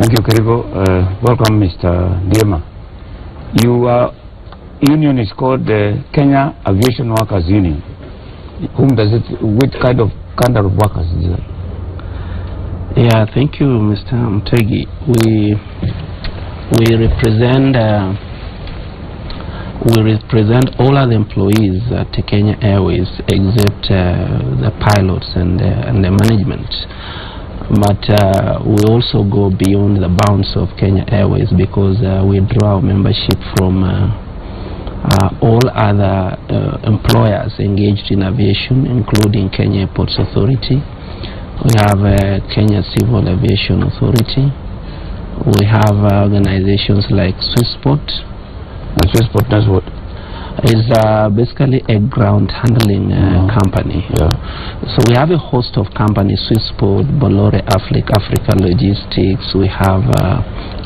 Thank you, Karigo. Welcome, Mr. Diema. Your union is called the Kenya Aviation Workers Union. Whom does it? Which kind of workers is it? Yeah, thank you, Mr. Mtegi. We represent all other employees at Kenya Airways except the pilots and the management. But we also go beyond the bounds of Kenya Airways because we draw our membership from all other employers engaged in aviation, including Kenya Airports Authority. We have Kenya Civil Aviation Authority. We have organizations like Swissport. And Swissport does what? Is basically a ground handling company. Yeah. So we have a host of companies: Swissport, Bolore, Africa Logistics. We have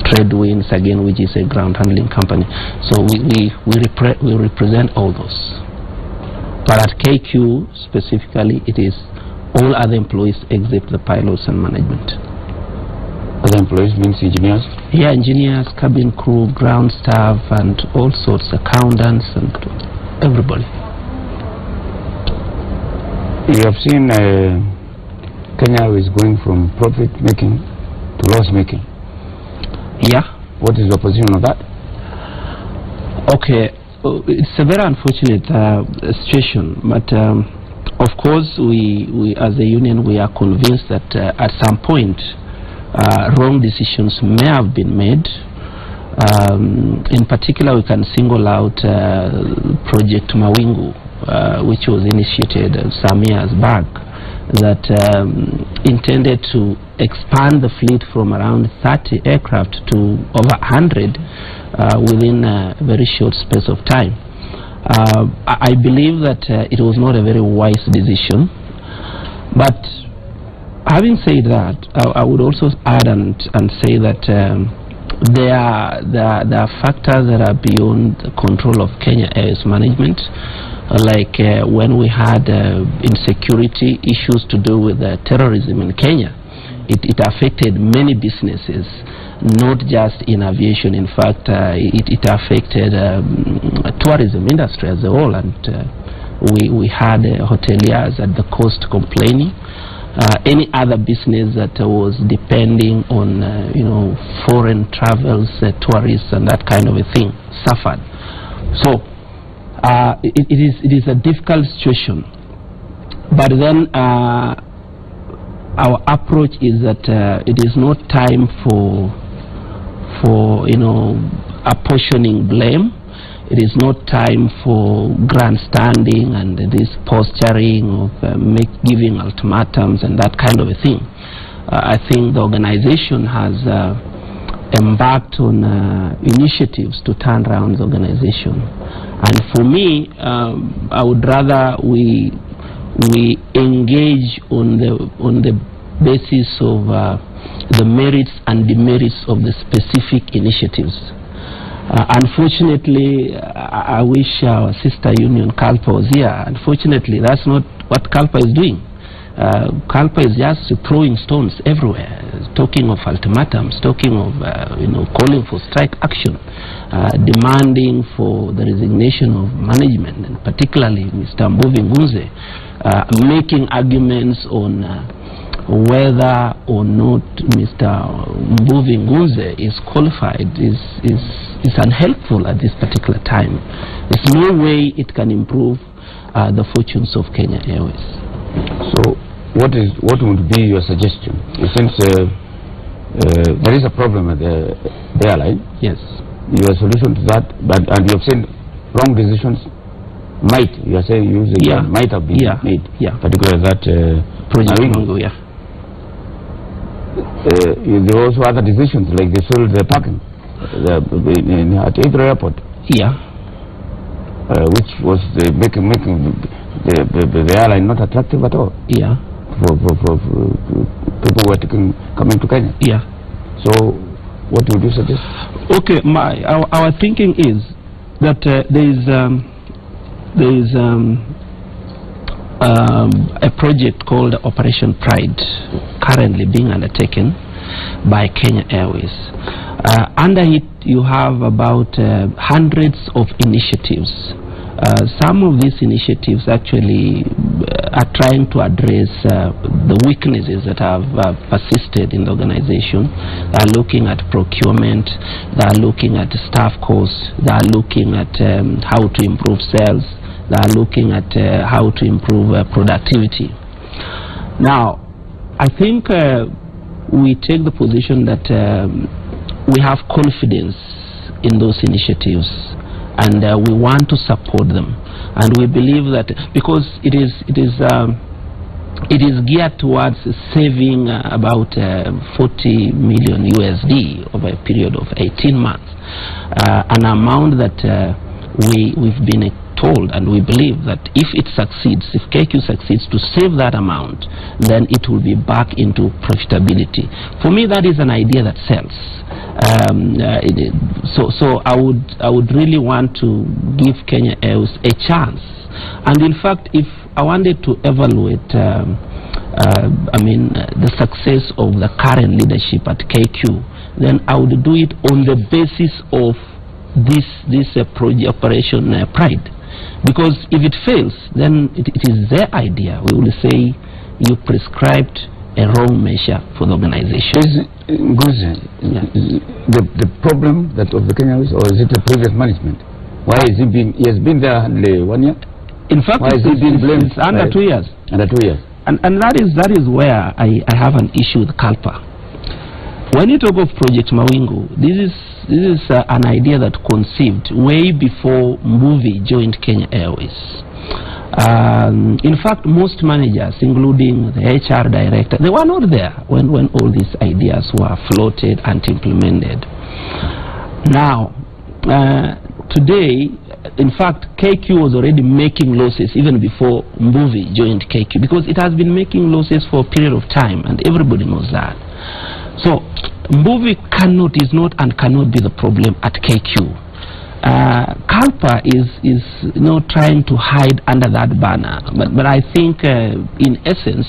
Tradewinds again, which is a ground handling company. So we represent all those. But at KQ specifically, it is all other employees except the pilots and management. Other employees means engineers? Yeah, engineers, cabin crew, ground staff, and all sorts, accountants, and everybody. You have seen Kenya is going from profit making to loss making. Yeah. What is the position of that? Okay, it's a very unfortunate situation, but of course we as a union, we are convinced that at some point wrong decisions may have been made. In particular, we can single out Project Mawingu, which was initiated some years back, that intended to expand the fleet from around 30 aircraft to over 100 within a very short space of time. I believe that it was not a very wise decision, but having said that, I would also add and say that there are factors that are beyond the control of Kenya Airways management, like when we had insecurity issues to do with terrorism in Kenya. It affected many businesses, not just in aviation. In fact, it affected tourism industry as a whole, and we had hoteliers at the coast complaining. Any other business that was depending on foreign travels, tourists, and that kind of a thing suffered. So it is a difficult situation. But then our approach is that it is not time for apportioning blame. It is not time for grandstanding and this posturing of giving ultimatums and that kind of a thing. I think the organization has embarked on initiatives to turn around the organization. And for me, I would rather we engage on the basis of the merits and demerits of the specific initiatives. Unfortunately, I wish our sister union CALPA was here. Unfortunately, that's not what CALPA is doing. CALPA is just throwing stones everywhere, talking of ultimatums, talking of calling for strike action, demanding for the resignation of management, and particularly Mr. Mbuvi Ngunze, making arguments on whether or not Mr. Mbuvi Ngunze is qualified is unhelpful at this particular time. There's no way it can improve the fortunes of Kenya Airways. So what would be your suggestion? Since there is a problem at the airline, yes, your solution to that, and you have said wrong decisions you are saying might have been made, particularly that Project Mawingu, yeah. There were also other decisions, like they sold the parking at Heathrow Airport. Yeah. Which was making the airline not attractive at all. Yeah. For people who are coming to Kenya. Yeah. So, what would you suggest? Okay, our thinking is that there is a project called Operation Pride currently being undertaken by Kenya Airways. Under it, you have about hundreds of initiatives. Some of these initiatives actually are trying to address the weaknesses that have persisted in the organization. They are looking at procurement, they are looking at staff costs, they are looking at how to improve sales, they are looking at how to improve productivity. Now, I think we take the position that we have confidence in those initiatives, and we want to support them, and we believe that because it is geared towards saving about 40 million USD over a period of 18 months, an amount that we've been told, and we believe that if it succeeds, if KQ succeeds to save that amount, then it will be back into profitability. For me, that is an idea that sells. So I would really want to give Kenya Airways a chance. And in fact, if I wanted to evaluate the success of the current leadership at KQ, then I would do it on the basis of this project Operation Pride. Because if it fails, then it is their idea. We will say you prescribed a wrong measure for the organization. The problem that of the Kenyans, or is it the previous management? Why is he being? He has been there only 1 year. In fact, why is he being blamed? It's under 2 years. Under 2 years. And that is where I have an issue with Kalpa. When you talk of Project Mawingu, this is an idea that conceived way before Mbuvi joined Kenya Airways. In fact, most managers, including the HR director, they were not there when all these ideas were floated and implemented. Now, today, in fact, KQ was already making losses even before Mbuvi joined KQ, because it has been making losses for a period of time, and everybody knows that. So Mbuvi is not and cannot be the problem at KQ. Kalpa is trying to hide under that banner, but I think in essence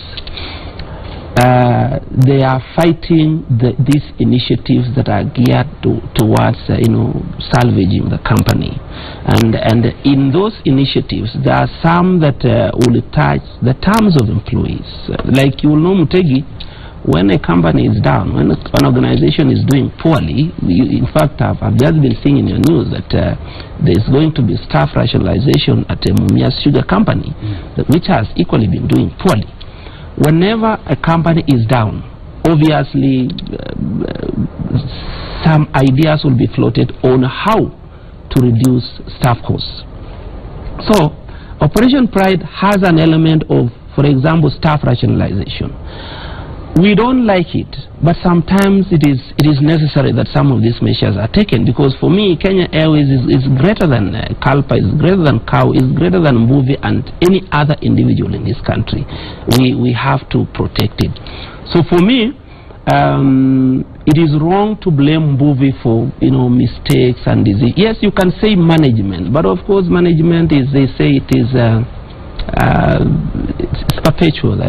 they are fighting these initiatives that are geared towards salvaging the company, and in those initiatives there are some that will touch the terms of employees. Like you will know, Mutegi, when a company is down, when an organization is doing poorly, in fact, I've just been seeing in your news that there's going to be staff rationalization at Mumias Sugar Company, which has equally been doing poorly. Whenever a company is down, obviously some ideas will be floated on how to reduce staff costs. So, Operation Pride has an element of, for example, staff rationalization. We don't like it, but sometimes it is necessary that some of these measures are taken, because for me, Kenya Airways is greater than Kalpa, is greater than Cow, is greater than Mbuvi and any other individual in this country. We have to protect it. So for me, it is wrong to blame Mbuvi for mistakes and disease. Yes, you can say management, but of course management is, they say it is it's perpetual.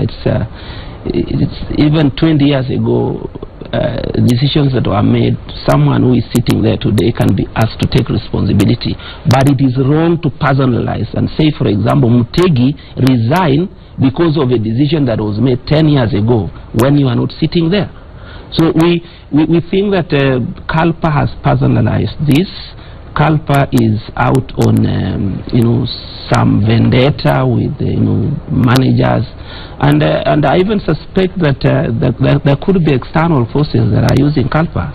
It's even 20 years ago, decisions that were made, someone who is sitting there today can be asked to take responsibility. But it is wrong to personalize and say, for example, Mutegi resigned because of a decision that was made 10 years ago when you are not sitting there. So we think that Kalpa has personalized this. Kalpa is out on some vendetta with managers, and I even suspect that there could be external forces that are using Kalpa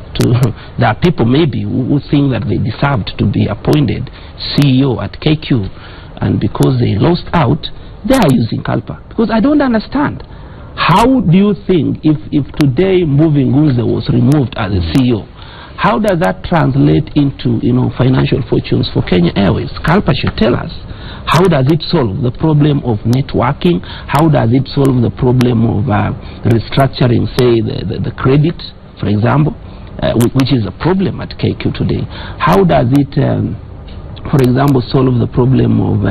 there are people maybe who think that they deserved to be appointed CEO at KQ, and because they lost out, they are using Kalpa. Because I don't understand, how do you think if today Mbuvi Ngunze was removed as a CEO, how does that translate into financial fortunes for Kenya Airways? Kalpa should tell us. How does it solve the problem of networking? How does it solve the problem of restructuring, say, the credit, for example, which is a problem at KQ today? How does it, for example, solve the problem of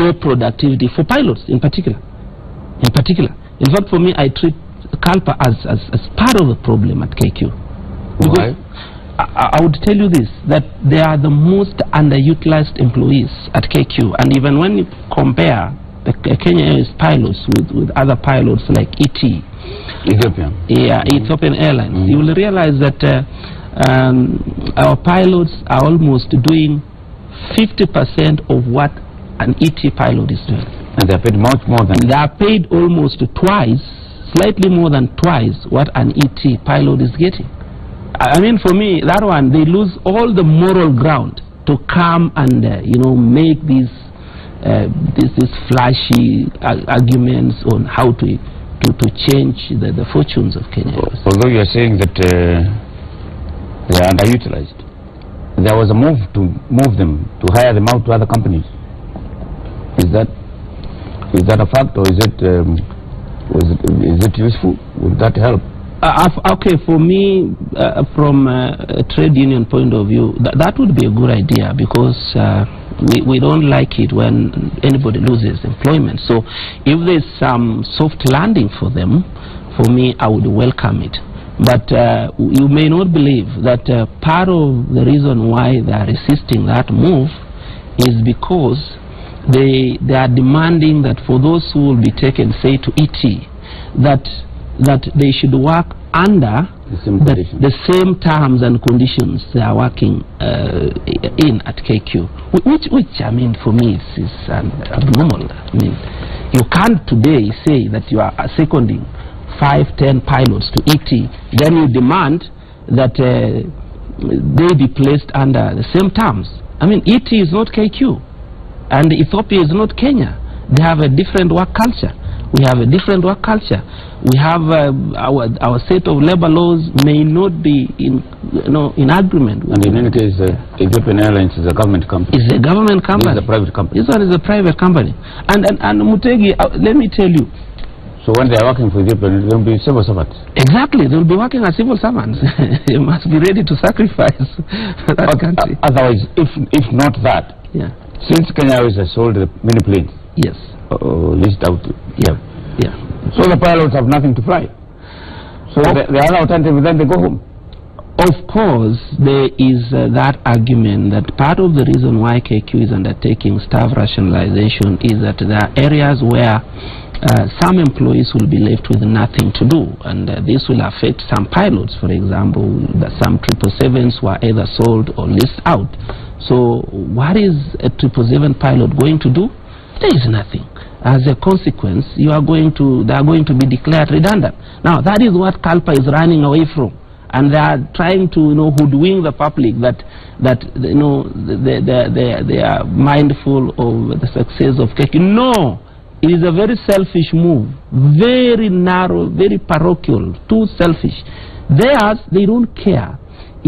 low productivity for pilots in particular? In fact, for me, I treat CALPA as part of the problem at KQ. Why? I would tell you this, that they are the most underutilized employees at KQ, and even when you compare the Kenya Airways pilots with other pilots like Ethiopian Airlines, you will realize that our pilots are almost doing 50% of what an ET pilot is doing. And they are paid much more than... They are paid almost twice, slightly more than twice what an ET pilot is getting. I mean, for me, that one, they lose all the moral ground to come and, make these flashy arguments on how to change the fortunes of Kenya. Although you are saying that they are underutilized, there was a move to move them, to hire them out to other companies. Is that a fact, or is it useful? Would that help? Okay, for me, from a trade union point of view, that would be a good idea, because we don't like it when anybody loses employment. So if there's some soft landing for them, for me, I would welcome it. But you may not believe that part of the reason why they are resisting that move is because they are demanding that for those who will be taken, say, to ET, that they should work under the same terms and conditions they are working in at KQ, which I mean, for me, is abnormal. I mean, you can't today say that you are seconding 5-10 pilots to ET, then you demand that they be placed under the same terms. I mean, ET is not KQ, and Ethiopia is not Kenya. They have a different work culture. We have a different work culture. We have our set of labor laws may not be in agreement. And in any case, Ethiopian Airlines is a government company. It's a government company. This is a private company. This one is a private company. And Mutegi, let me tell you. So when they are working for Ethiopian, they will be civil servants. Exactly, they will be working as civil servants. They must be ready to sacrifice that country. Otherwise, if not that, since Kenya Airways has sold many planes, leased out. So the pilots have nothing to fly. So the other alternative, then they go home. Of course, there is that argument that part of the reason why KQ is undertaking staff rationalization is that there are areas where some employees will be left with nothing to do, and this will affect some pilots. For example, some 777s were either sold or leased out. So what is a 777 pilot going to do? There is nothing. As a consequence, they are going to be declared redundant. Now, that is what CALPA is running away from, and they are trying to hoodwink the public that they are mindful of the success of KQ. No, it is a very selfish move, very narrow, very parochial, too selfish. Theirs, they don't care.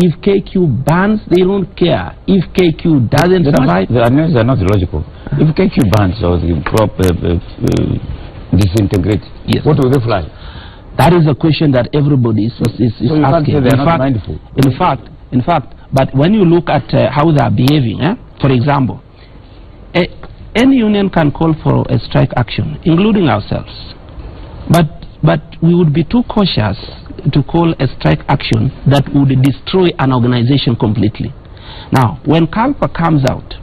If KQ bans, they don't care. If KQ doesn't survive... The arguments are not logical. If KQ bans or the crop disintegrates, what will they fly? That is a question that everybody is so asking. They are not mindful. In fact, but when you look at how they are behaving, for example, any union can call for a strike action, including ourselves. But we would be too cautious to call a strike action that would destroy an organization completely. Now, when CALPA comes out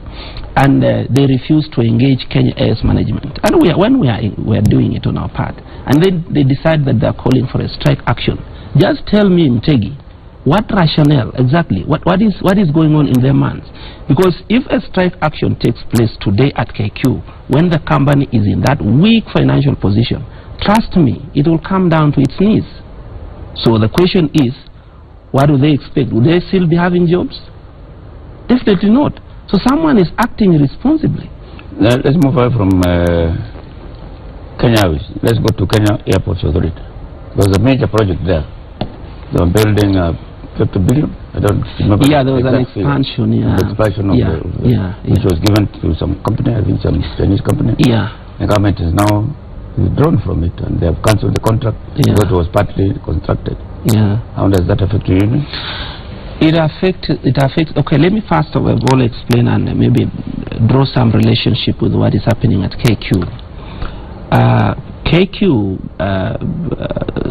and they refuse to engage Kenya Airways management, and when we are doing it on our part, and then they decide that they are calling for a strike action, just tell me, Mtegi, what rationale exactly? What is going on in their minds? Because if a strike action takes place today at KQ, when the company is in that weak financial position, trust me, it will come down to its knees. So the question is, what do they expect? Will they still be having jobs? Definitely not. So someone is acting irresponsibly. Let's move away from Kenya Airways. Let's go to Kenya Airports Authority. There's a major project there. They were building 50 billion. I don't remember. Yeah, there was an expansion. The expansion of which was given to some company, I think some Chinese company. The government is now withdrawn from it, and they have cancelled the contract because it was partly constructed. How does that affect the union? It affects. Okay, let me first of all explain and maybe draw some relationship with what is happening at KQ. KQ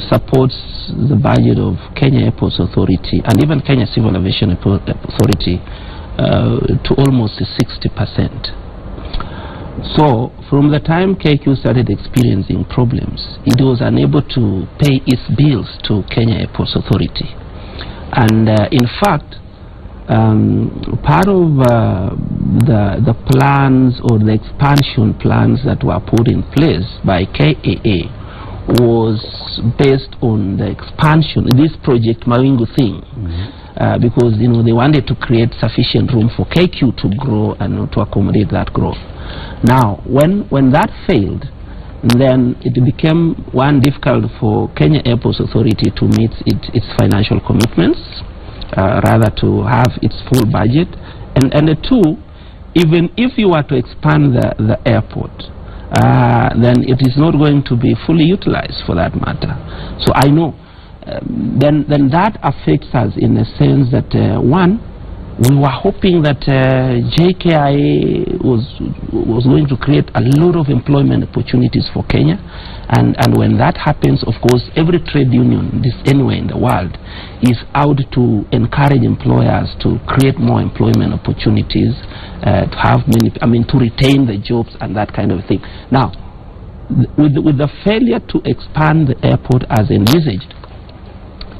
supports the budget of Kenya Airports Authority and even Kenya Civil Aviation Authority to almost 60%. So from the time KQ started experiencing problems, it was unable to pay its bills to Kenya Airports Authority. And in fact, part of the plans or the expansion plans that were put in place by KAA was based on the expansion, this Project Mawingu thing, because they wanted to create sufficient room for KQ to grow and to accommodate that growth. Now, when that failed, then it became difficult for Kenya Airports Authority to meet its financial commitments, rather to have its full budget, and two, even if you were to expand the airport, then it is not going to be fully utilized for that matter. So I know then that affects us in a sense that one, we were hoping that JKIA was going to create a lot of employment opportunities for Kenya, and when that happens, of course, every trade union anywhere in the world is out to encourage employers to create more employment opportunities, to have to retain the jobs and that kind of thing. Now, with the failure to expand the airport as envisaged,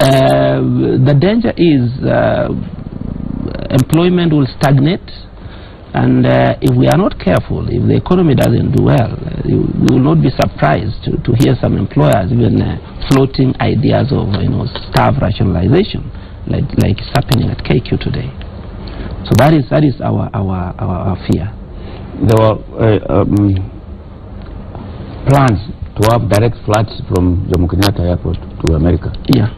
the danger is employment will stagnate, and if we are not careful, if the economy doesn't do well, we will not be surprised to hear some employers even floating ideas of staff rationalization, like is happening at KQ today. So that is our fear. There were plans to have direct flights from Jomo Kenyatta Airport to America. Yeah.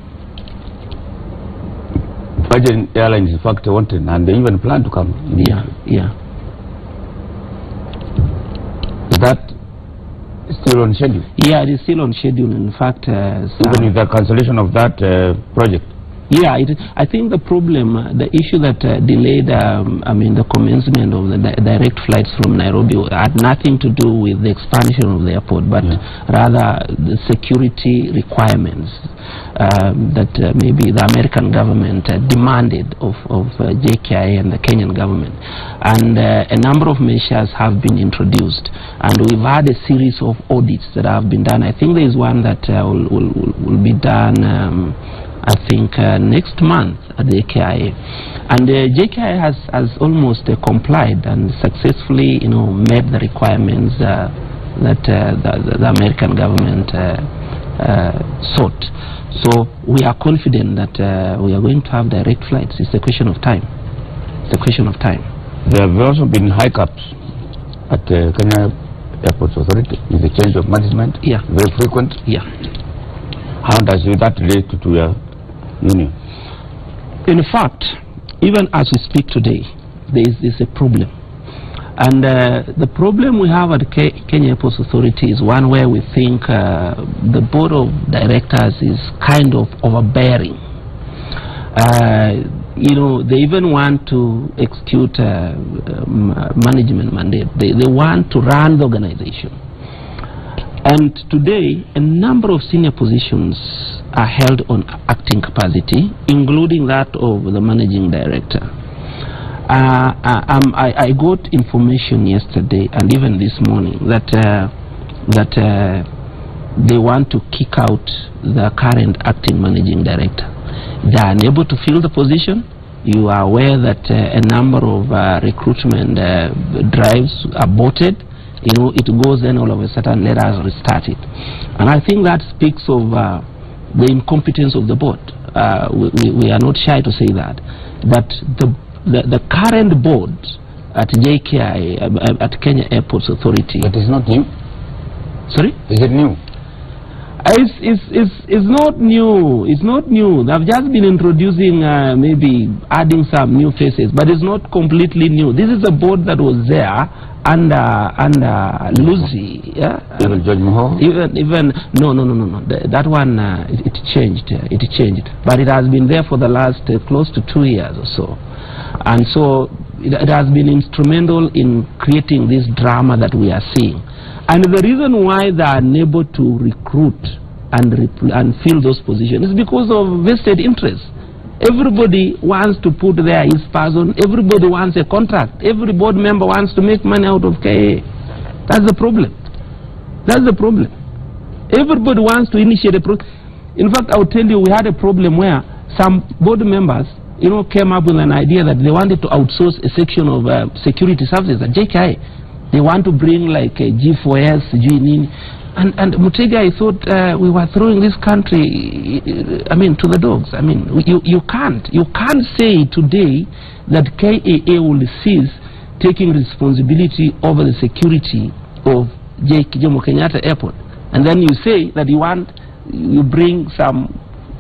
Virgin Airlines, in fact, wanted, and they even plan to come. Yeah. Is that still on schedule? Yeah, it is still on schedule. In fact, even with the cancellation of that project. Yeah, I think the problem, the issue that delayed, the commencement of the direct flights from Nairobi had nothing to do with the expansion of the airport, but rather the security requirements that maybe the American government demanded of JKIA and the Kenyan government. And a number of measures have been introduced, and we've had a series of audits that have been done. I think there is one that will be done I think next month at the JKIA, and JKIA has almost complied and successfully met the requirements that the American government sought. So we are confident that we are going to have direct flights. It's a question of time. It's a question of time. There have also been hiccups at Kenya Airports Authority with the change of management. Yeah. Very frequent. Yeah. How does that relate to your union? In fact, even as we speak today, there is a problem. And the problem we have at Kenya Airports Authority is one where we think the board of directors is kind of overbearing. They even want to execute management mandate. They want to run the organization. And today, a number of senior positions are held on acting capacity, including that of the managing director. I got information yesterday and even this morning that they want to kick out the current acting managing director. They are unable to fill the position. You are aware that a number of recruitment drives are aborted. It goes, then all of a sudden let us restart it. And I think that speaks of the incompetence of the board. We are not shy to say that the current board at JKI, at Kenya Airports Authority. But it's not new. Sorry? Is it new? It's not new. It's not new. They've just been introducing, maybe adding some new faces, but it's not completely new. This is a board that was there under Lucy. Yeah? Even George Moho? Even no. That one it changed. It changed, but it has been there for the last close to 2 years or so. And so it has been instrumental in creating this drama that we are seeing. And the reason why they are unable to recruit and fill those positions is because of vested interests. Everybody wants to put there his person. Everybody wants a contract. Every board member wants to make money out of KA. That's the problem. That's the problem. Everybody wants to initiate a process. In fact, I'll tell you, we had a problem where some board members, came up with an idea that they wanted to outsource a section of security services at JKI. They want to bring like a G4S, G9. And Mutegi, I thought we were throwing this country, to the dogs. You can't say today that KAA will cease taking responsibility over the security of Jomo Kenyatta Airport. And then you say that you bring some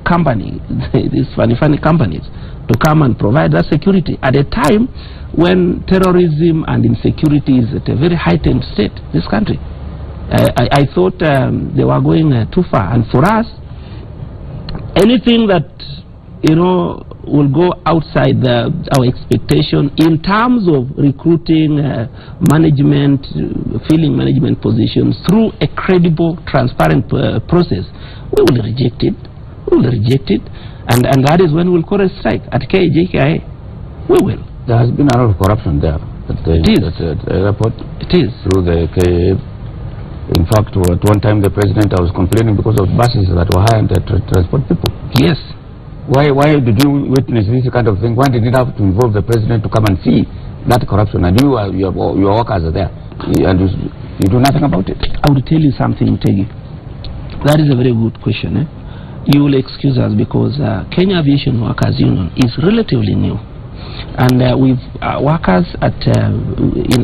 company, these funny companies, to come and provide that security at a time when terrorism and insecurity is at a very heightened state in this country. I thought they were going too far, and for us, anything that will go outside our expectation in terms of recruiting management, filling management positions through a credible, transparent process, we will reject it. We will reject it, and that is when we'll call a strike at KJKI. We will. There has been a lot of corruption there at the airport. It is through the KA. In fact, at one time the president was complaining because of buses that were hired to transport people. Yes. Why did you witness this kind of thing? Why did it have to involve the president to come and see that corruption? And your workers are there, and you do nothing about it. I will tell you something, Mutegi. That is a very good question. You will excuse us because Kenya Aviation Workers Union is relatively new. And workers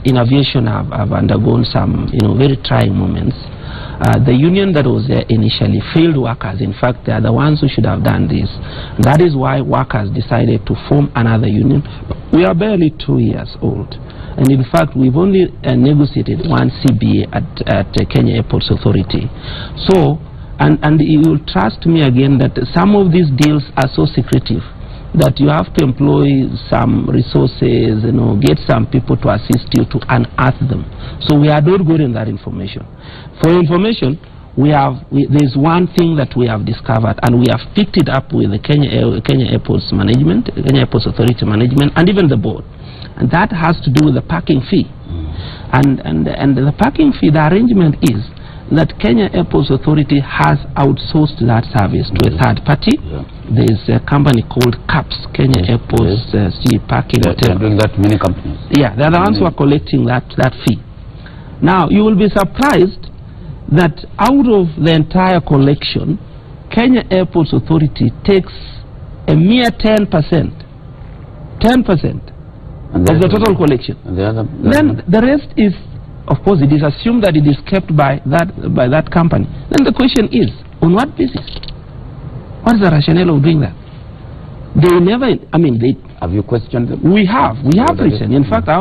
in aviation have undergone some very trying moments. The union that was there initially failed workers. In fact, they are the ones who should have done this. That is why workers decided to form another union. We are barely 2 years old. And in fact, we've only negotiated one CBA at Kenya Airports Authority. So, and you will trust me again that some of these deals are so secretive that you have to employ some resources, get some people to assist you to unearth them. So we are not good in that information. For information, there's one thing that we have discovered, and we have picked it up with the Kenya Airports Management, Kenya Airports Authority Management, and even the board. And that has to do with the parking fee. And the parking fee, the arrangement is that Kenya Airports Authority has outsourced that service to a third party. There's a company called CAPS, Kenya Airports Parking Hotel. They're doing that, many companies. Yeah, they're the ones who are collecting that fee. Now, you will be surprised that out of the entire collection, Kenya Airports Authority takes a mere 10%. 10% of the total collection. Then the rest is, of course, it is assumed that it is kept by that company. Then the question is, on what basis? What is the rationale of doing that? They never, have you questioned them? We have written. In fact, I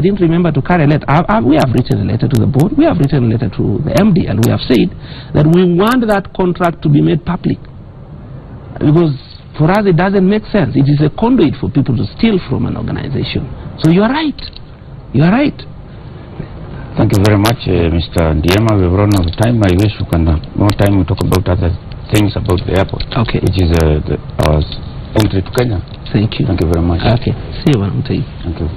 didn't remember to carry a letter. We have written a letter to the board. We have written a letter to the MD, and we have said that we want that contract to be made public. Because for us, it doesn't make sense. It is a conduit for people to steal from an organization. So you are right. You are right. Thank you very much, Mr. Ndiema. We've run out of time. I wish we can have more time to talk about other things about the airport. Okay. Which is our entry to Kenya. Thank you. Thank you very much. Okay. See you one. Thank you.